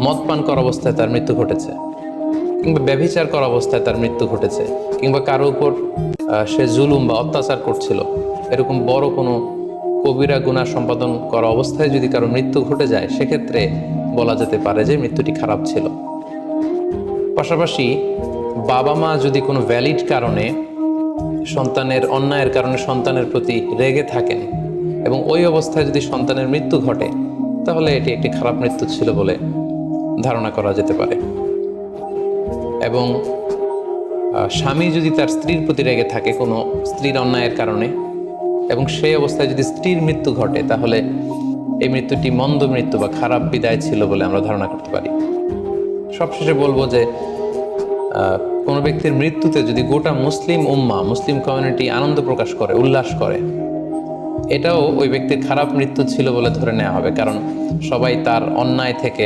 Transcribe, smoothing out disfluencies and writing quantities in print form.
মদ পান করা অবস্থায় তার মৃত্যু ঘটেছে, কিংবা ব্যভিচার করা অবস্থায় তার মৃত্যু ঘটেছে, কিংবা কারো উপর সে জুলুম বা অত্যাচার করছিল, এরকম বড় কোনো কবিরা গুনাহ সম্পাদন করা অবস্থায় যদি কারো মৃত্যু ঘটে যায়, সেক্ষেত্রে বলা যেতে পারে যে মৃত্যুটি খারাপ ছিল। পাশাপাশি বাবা মা যদি কোনো ভ্যালিড কারণে সন্তানের অন্যায়ের কারণে সন্তানের প্রতি রেগে থাকেন এবং ওই অবস্থায় যদি সন্তানের মৃত্যু ঘটে, তাহলে এটি একটি খারাপ মৃত্যু ছিল বলে ধারণা করা যেতে পারে। এবং স্বামী যদি তার স্ত্রীর প্রতি রেগে থাকে কোনো স্ত্রীর অন্যায়ের কারণে এবং সেই অবস্থায় যদি স্ত্রীর মৃত্যু ঘটে, তাহলে এই মৃত্যুটি মন্দ মৃত্যু বা খারাপ বিদায় ছিল বলে আমরা ধারণা করতে পারি। সবশেষে বলবো যে কোনো ব্যক্তির মৃত্যুতে যদি গোটা মুসলিম উম্মাহ, মুসলিম কমিউনিটি আনন্দ প্রকাশ করে, উল্লাস করে, এটাও ওই ব্যক্তির খারাপ মৃত্যু ছিল বলে ধরে নেওয়া হবে, কারণ সবাই তার অন্যায় থেকে